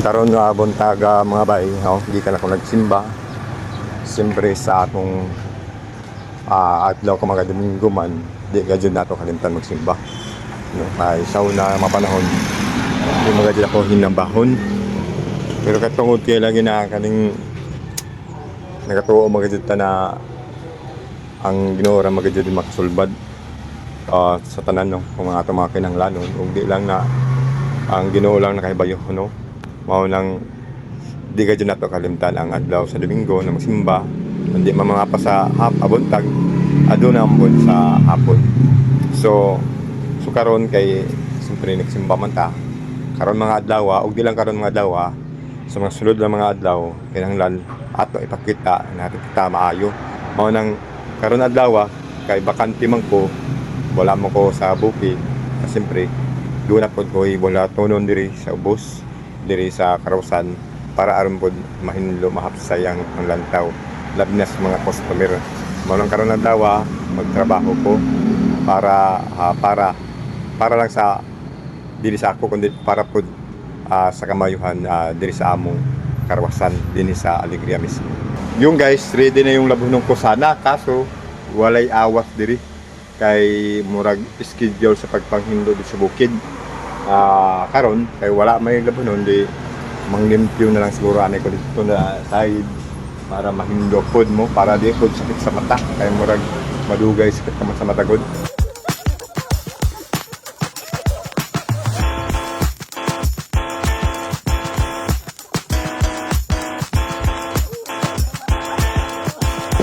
Karon nga buntaga mga bay, hindi ka na ako nagsimba. Siyempre sa atong adlaw ko mga Domingo man, di ka dyan nato kalimtan magsimba. No, kay sauna mapanahon, di mga dyan ako hinambahon. Pero katungod kay lagi na kaning nagatuo mga dyan na ang Ginoo ra mga dyan makasulbad sa tanan, no, kung mga ato mga kinahanglanon. Kung di lang na ang Ginoo lang nakahibayo, no. Mao nang di ka dyan nato kalimtan ang adlaw sa Domingo na magsimba. Hindi mga pa sa buntag, aduna ambon sa hapon. So karon kay siyempre nagsimba man ta karon mga adlaw, ug di lang karon mga adlaw, sa mga sulod na mga adlaw kinahanglan ato ipakita na kita maayo. Mao nang karon adlaw kay bakante man ko, wala mo ko sa bukid, siyempre doon na po ko wala tunon diri sa ubos, diri sa Karawsan, para aron pod mahinlo mahapsay ang lantaw labi na sa mga customer. Mao nang karon adlaw magtrabaho ko para lang sa dili sa ako kundi para pod sa kamayuhan diri sa among Karawsan dinhi sa Alegria mismo. Yung guys, ready na yung labunong ko sana, kaso walay awas diri kay murag schedule sa pagpanghindo di sa bukid. Karon kay wala may labunon, di manglimpyo na lang siguro anay ko dito na side para mahindo pod mo, para di pod sakit sa mata kay murag madugay sakit naman sa mata god.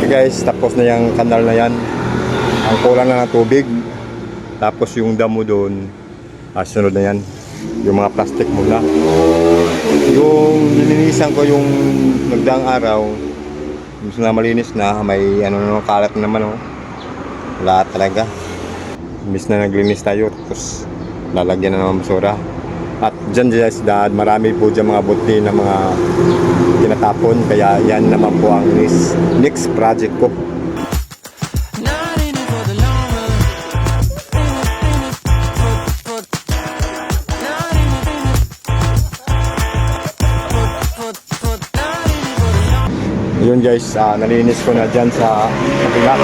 Guys, tapos na yung kanal na yan. Ang kulang na ng tubig. Tapos yung damo doon, sunod na yan. Yung mga plastic muna. Yung nilinisan ko yung nagdaang araw, gusto na malinis na, may kalat na naman, wala talaga. Imbis na naglinis tayo, tapos lalagyan na naman basura. At dyan guys, marami po dyan mga buti na mga tinatapon, kaya yan naman po ang next project ko. Yun guys, nalinis ko na dyan sa kapila.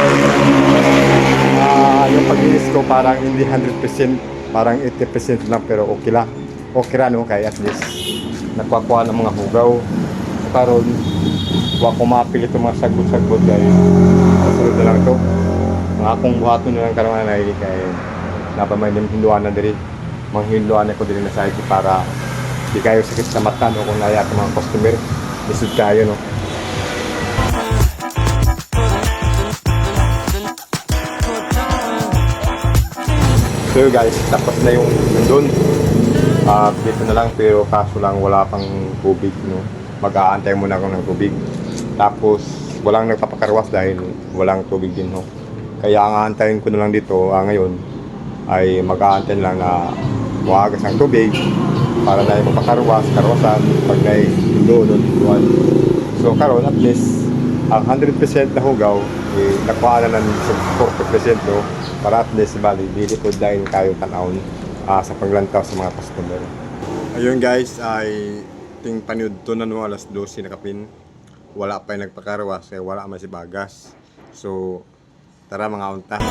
Yung paglinis ko parang hindi 100%, parang 80% lang, pero okay lang. Okay ra, no, kaya at least nagpakuha ng mga hugaw. Karon wa ko mapilit yung mga sagbot-sagbot kay sunod na lang ito. Mga akong buhaton na lang karon na kay napamay din hinduan na diri. Manghinduan ako diri na sa IT para di kayo sakit sa mata, no, kung naya mga customer. Lisod kayo, no. So guys, tapos na yung nandun. Dito na lang, pero kaso lang wala pang tubig, no. Mag-aantay muna ako ng tubig. Tapos walang nagpapakarwas dahil walang tubig din, no. Kaya ang aantayin ko na lang dito ngayon ay mag-aantay lang na mawagas ang tubig para na yung karwasan pag na doon. So karon at least ang 100% na hugaw nakuha na ng 40%, no, para at least bali dili po dahil kayo tanawon sa paglantaw sa mga customer. Ayun guys, ay ting paniud to na, no, alas 12 na kapin. Wala pa yung nagpakarwas kaya wala man si bagas. So tara mga unta.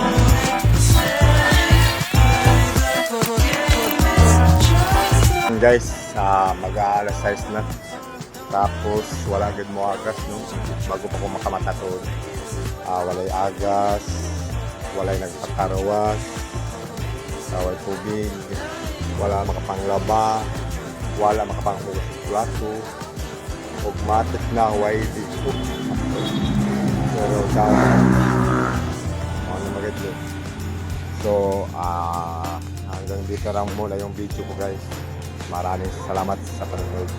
Guys, mag-aalas 6 na. Tapos wala agad mo agas, no, bago pa ko makamata to. Walay agas, walay nagpakarwas, walay tubig, wala makapanglaba, wala makapanghugas ng plato, ug matik na huway dito. Pero sa ano maganda. So hanggang dito lang muna yung video ko guys. Maraming salamat sa panonood.